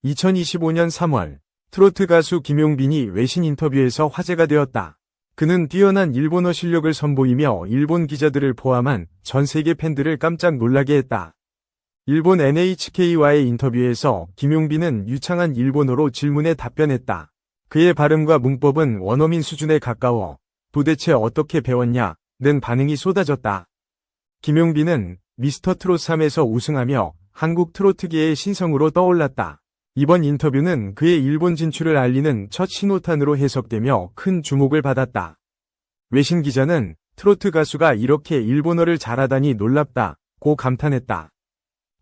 2025년 3월, 트로트 가수 김용빈이 외신 인터뷰에서 화제가 되었다. 그는 뛰어난 일본어 실력을 선보이며 일본 기자들을 포함한 전 세계 팬들을 깜짝 놀라게 했다. 일본 NHK와의 인터뷰에서 김용빈은 유창한 일본어로 질문에 답변했다. 그의 발음과 문법은 원어민 수준에 가까워 도대체 어떻게 배웠냐? 는 반응이 쏟아졌다. 김용빈은 미스터 트롯 3에서 우승하며 한국 트로트계의 신성으로 떠올랐다. 이번 인터뷰는 그의 일본 진출을 알리는 첫 신호탄으로 해석되며 큰 주목을 받았다. 외신 기자는 트로트 가수가 이렇게 일본어를 잘하다니 놀랍다고 감탄했다.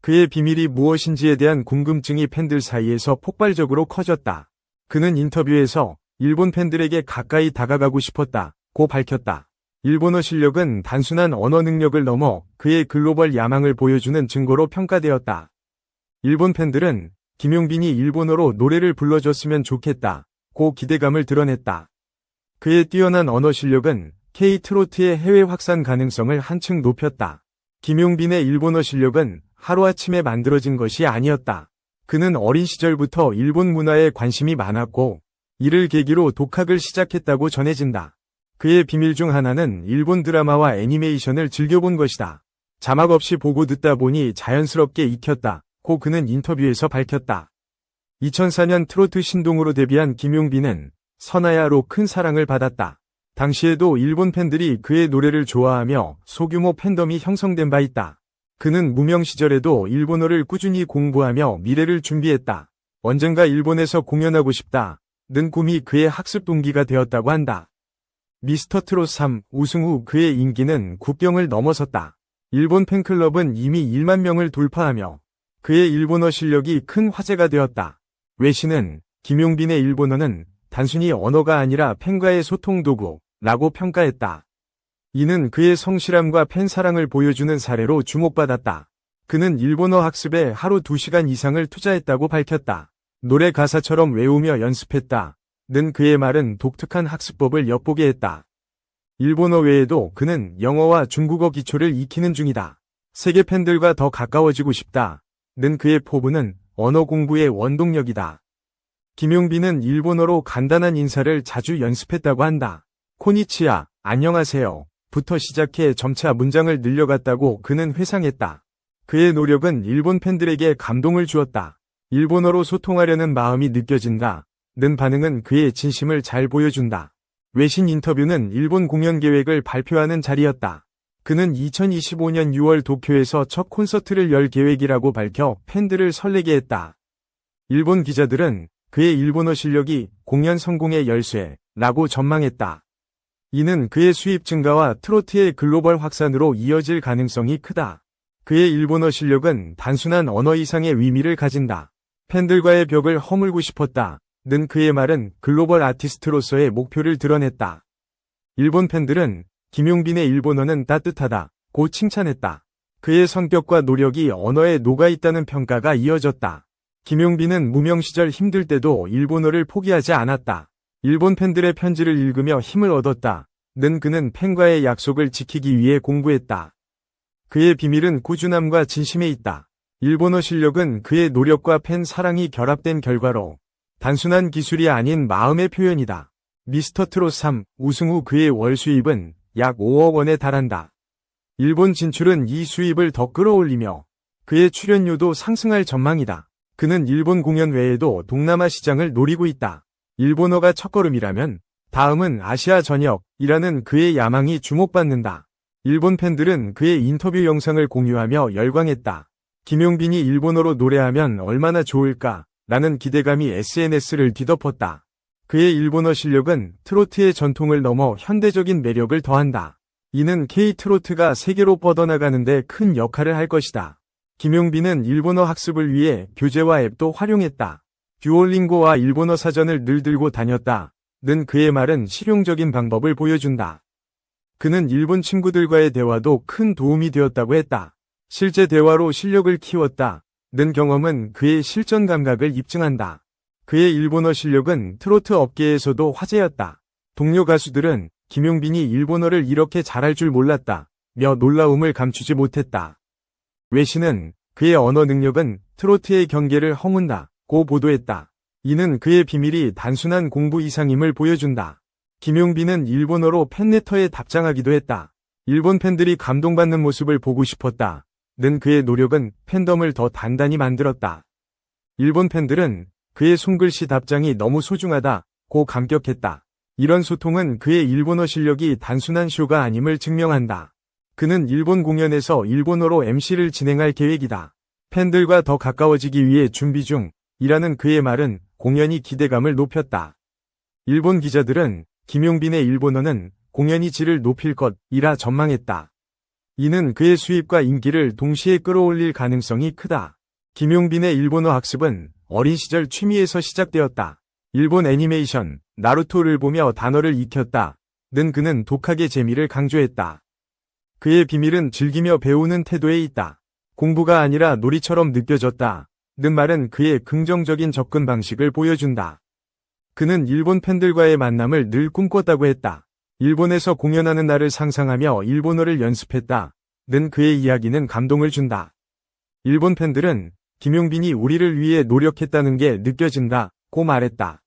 그의 비밀이 무엇인지에 대한 궁금증이 팬들 사이에서 폭발적으로 커졌다. 그는 인터뷰에서 일본 팬들에게 가까이 다가가고 싶었다고 밝혔다. 일본어 실력은 단순한 언어 능력을 넘어 그의 글로벌 야망을 보여주는 증거로 평가되었다. 일본 팬들은 김용빈이 일본어로 노래를 불러줬으면 좋겠다고 기대감을 드러냈다. 그의 뛰어난 언어 실력은 K-트로트의 해외 확산 가능성을 한층 높였다. 김용빈의 일본어 실력은 하루아침에 만들어진 것이 아니었다. 그는 어린 시절부터 일본 문화에 관심이 많았고 이를 계기로 독학을 시작했다고 전해진다. 그의 비밀 중 하나는 일본 드라마와 애니메이션을 즐겨본 것이다. 자막 없이 보고 듣다 보니 자연스럽게 익혔다고 그는 인터뷰에서 밝혔다. 2004년 트로트 신동으로 데뷔한 김용빈은 선아야로 큰 사랑을 받았다. 당시에도 일본 팬들이 그의 노래를 좋아하며 소규모 팬덤이 형성된 바 있다. 그는 무명 시절에도 일본어를 꾸준히 공부하며 미래를 준비했다. 언젠가 일본에서 공연하고 싶다는 꿈이 그의 학습 동기가 되었다고 한다. 미스터 트롯 3 우승 후 그의 인기는 국경을 넘어섰다. 일본 팬클럽은 이미 1만 명을 돌파하며 그의 일본어 실력이 큰 화제가 되었다. 외신은 김용빈의 일본어는 단순히 언어가 아니라 팬과의 소통 도구라고 평가했다. 이는 그의 성실함과 팬 사랑을 보여주는 사례로 주목받았다. 그는 일본어 학습에 하루 2시간 이상을 투자했다고 밝혔다. 노래 가사처럼 외우며 연습했다. 는 그의 말은 독특한 학습법을 엿보게 했다. 일본어 외에도 그는 영어와 중국어 기초를 익히는 중이다. 세계 팬들과 더 가까워지고 싶다. 는 그의 포부는 언어 공부의 원동력이다. 김용빈은 일본어로 간단한 인사를 자주 연습했다고 한다. 코니치야, 안녕하세요. 부터 시작해 점차 문장을 늘려갔다고 그는 회상했다. 그의 노력은 일본 팬들에게 감동을 주었다. 일본어로 소통하려는 마음이 느껴진다. 는 반응은 그의 진심을 잘 보여준다. 외신 인터뷰는 일본 공연 계획을 발표하는 자리였다. 그는 2025년 6월 도쿄에서 첫 콘서트를 열 계획이라고 밝혀 팬들을 설레게 했다. 일본 기자들은 그의 일본어 실력이 공연 성공의 열쇠라고 전망했다. 이는 그의 수입 증가와 트로트의 글로벌 확산으로 이어질 가능성이 크다. 그의 일본어 실력은 단순한 언어 이상의 의미를 가진다. 팬들과의 벽을 허물고 싶었다. 는 그의 말은 글로벌 아티스트로서의 목표를 드러냈다. 일본 팬들은 김용빈의 일본어는 따뜻하다고 칭찬했다. 그의 성격과 노력이 언어에 녹아있다는 평가가 이어졌다. 김용빈은 무명 시절 힘들 때도 일본어를 포기하지 않았다. 일본 팬들의 편지를 읽으며 힘을 얻었다. 는 그는 팬과의 약속을 지키기 위해 공부했다. 그의 비밀은 꾸준함과 진심에 있다. 일본어 실력은 그의 노력과 팬 사랑이 결합된 결과로 단순한 기술이 아닌 마음의 표현이다. 미스터 트롯 3 우승 후 그의 월 수입은 약 5억 원에 달한다. 일본 진출은 이 수입을 더 끌어올리며 그의 출연료도 상승할 전망이다. 그는 일본 공연 외에도 동남아 시장을 노리고 있다. 일본어가 첫걸음이라면 다음은 아시아 전역이라는 그의 야망이 주목받는다. 일본 팬들은 그의 인터뷰 영상을 공유하며 열광했다. 김용빈이 일본어로 노래하면 얼마나 좋을까? 라는 기대감이 SNS를 뒤덮었다. 그의 일본어 실력은 트로트의 전통을 넘어 현대적인 매력을 더한다. 이는 K-트로트가 세계로 뻗어나가는데 큰 역할을 할 것이다. 김용빈은 일본어 학습을 위해 교재와 앱도 활용했다. 듀오링고와 일본어 사전을 늘 들고 다녔다. 는 그의 말은 실용적인 방법을 보여준다. 그는 일본 친구들과의 대화도 큰 도움이 되었다고 했다. 실제 대화로 실력을 키웠다. 는 경험은 그의 실전 감각을 입증한다. 그의 일본어 실력은 트로트 업계에서도 화제였다. 동료 가수들은 김용빈이 일본어를 이렇게 잘할 줄 몰랐다. 며 놀라움을 감추지 못했다. 외신은 그의 언어 능력은 트로트의 경계를 허문다. 고 보도했다. 이는 그의 비밀이 단순한 공부 이상임을 보여준다. 김용빈은 일본어로 팬레터에 답장하기도 했다. 일본 팬들이 감동받는 모습을 보고 싶었다. 는 그의 노력은 팬덤을 더 단단히 만들었다. 일본 팬들은 그의 손글씨 답장이 너무 소중하다 고 감격했다. 이런 소통은 그의 일본어 실력이 단순한 쇼가 아님을 증명한다. 그는 일본 공연에서 일본어로 MC를 진행할 계획이다. 팬들과 더 가까워지기 위해 준비 중이라는 그의 말은 공연이 기대감을 높였다. 일본 기자들은 김용빈의 일본어는 공연이 질을 높일 것이라 전망했다. 이는 그의 수입과 인기를 동시에 끌어올릴 가능성이 크다. 김용빈의 일본어 학습은 어린 시절 취미에서 시작되었다. 일본 애니메이션 나루토를 보며 단어를 익혔다. 는 그는 독학의 재미를 강조했다. 그의 비밀은 즐기며 배우는 태도에 있다. 공부가 아니라 놀이처럼 느껴졌다. 는 말은 그의 긍정적인 접근 방식을 보여준다. 그는 일본 팬들과의 만남을 늘 꿈꿨다고 했다. 일본에서 공연하는 날을 상상하며 일본어를 연습했다. 는 그의 이야기는 감동을 준다. 일본 팬들은 김용빈이 우리를 위해 노력했다는 게 느껴진다. 고 말했다.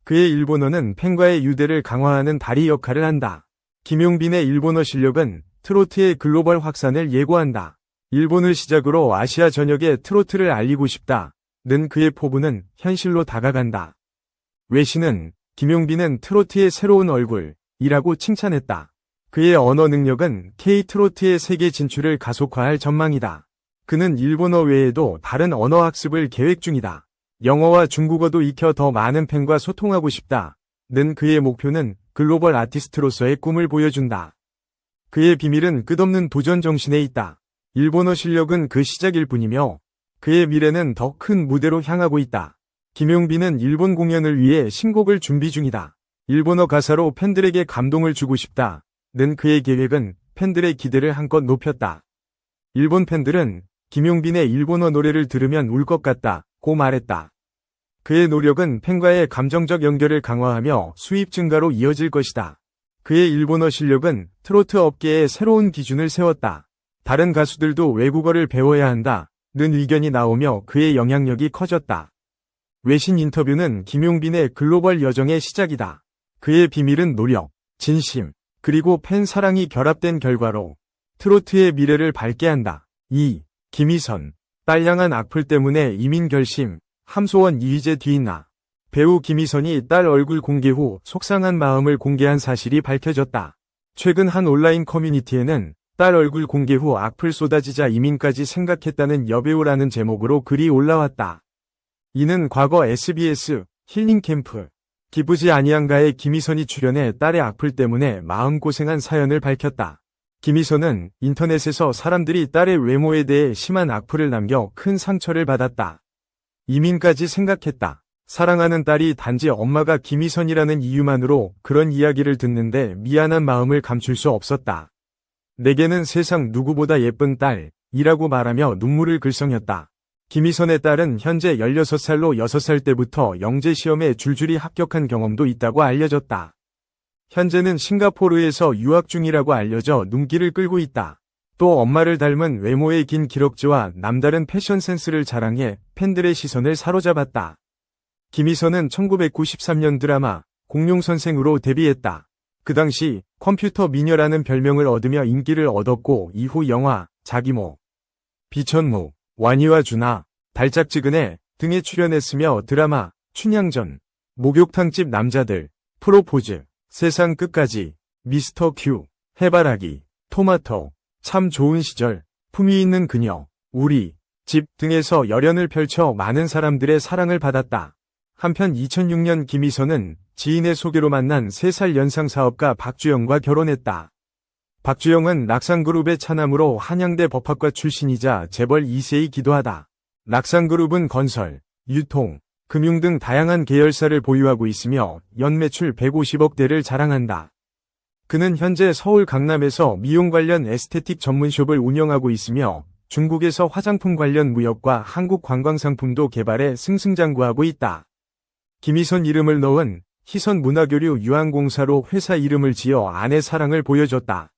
그의 일본어는 팬과의 유대를 강화하는 다리 역할을 한다. 김용빈의 일본어 실력은 트로트의 글로벌 확산을 예고한다. 일본을 시작으로 아시아 전역에 트로트를 알리고 싶다. 는 그의 포부는 현실로 다가간다. 외신은 김용빈은 트로트의 새로운 얼굴이라고 칭찬했다. 그의 언어 능력은 K-트로트의 세계 진출을 가속화할 전망이다. 그는 일본어 외에도 다른 언어 학습을 계획 중이다. 영어와 중국어도 익혀 더 많은 팬과 소통하고 싶다. 는 그의 목표는 글로벌 아티스트로서의 꿈을 보여준다. 그의 비밀은 끝없는 도전 정신에 있다. 일본어 실력은 그 시작일 뿐이며 그의 미래는 더 큰 무대로 향하고 있다. 김용빈은 일본 공연을 위해 신곡을 준비 중이다. 일본어 가사로 팬들에게 감동을 주고 싶다. 는 그의 계획은 팬들의 기대를 한껏 높였다. 일본 팬들은 김용빈의 일본어 노래를 들으면 울 것 같다. 고 말했다. 그의 노력은 팬과의 감정적 연결을 강화하며 수입 증가로 이어질 것이다. 그의 일본어 실력은 트로트 업계에 새로운 기준을 세웠다. 다른 가수들도 외국어를 배워야 한다. 는 의견이 나오며 그의 영향력이 커졌다. 외신 인터뷰는 김용빈의 글로벌 여정의 시작이다. 그의 비밀은 노력, 진심, 그리고 팬 사랑이 결합된 결과로 트로트의 미래를 밝게 한다. 2. 김희선, 딸 향한 악플 때문에 이민 결심, 함소원 이휘재 뒤있나. 배우 김희선이 딸 얼굴 공개 후 속상한 마음을 공개한 사실이 밝혀졌다. 최근 한 온라인 커뮤니티에는 딸 얼굴 공개 후 악플 쏟아지자 이민까지 생각했다는 여배우라는 제목으로 글이 올라왔다. 이는 과거 SBS 힐링캠프 기쁘지 아니한가에 김희선이 출연해 딸의 악플 때문에 마음고생한 사연을 밝혔다. 김희선은 인터넷에서 사람들이 딸의 외모에 대해 심한 악플을 남겨 큰 상처를 받았다. 이민까지 생각했다. 사랑하는 딸이 단지 엄마가 김희선이라는 이유만으로 그런 이야기를 듣는데 미안한 마음을 감출 수 없었다. 내게는 세상 누구보다 예쁜 딸이라고 말하며 눈물을 글썽였다. 김희선의 딸은 현재 16살로 6살 때부터 영재시험에 줄줄이 합격한 경험도 있다고 알려졌다. 현재는 싱가포르에서 유학 중이라고 알려져 눈길을 끌고 있다. 또 엄마를 닮은 외모의 긴 기럭지와 남다른 패션 센스를 자랑해 팬들의 시선을 사로잡았다. 김희선은 1993년 드라마 공룡선생으로 데뷔했다. 그 당시 컴퓨터 미녀라는 별명을 얻으며 인기를 얻었고 이후 영화 자기모, 비천무, 완이와 준하, 달짝지근해 등에 출연했으며 드라마 춘향전, 목욕탕집 남자들, 프로포즈, 세상 끝까지, 미스터 큐, 해바라기, 토마토, 참 좋은 시절, 품위 있는 그녀, 우리, 집 등에서 열연을 펼쳐 많은 사람들의 사랑을 받았다. 한편 2006년 김희선은 지인의 소개로 만난 3살 연상 사업가 박주영과 결혼했다. 박주영은 락상그룹의 차남으로 한양대 법학과 출신이자 재벌 2세이기도 하다. 락상그룹은 건설, 유통, 금융 등 다양한 계열사를 보유하고 있으며 연매출 150억대를 자랑한다. 그는 현재 서울 강남에서 미용 관련 에스테틱 전문숍을 운영하고 있으며 중국에서 화장품 관련 무역과 한국 관광상품도 개발해 승승장구하고 있다. 김희선 이름을 넣은 희선 문화교류 유한공사로 회사 이름을 지어 아내 사랑을 보여줬다.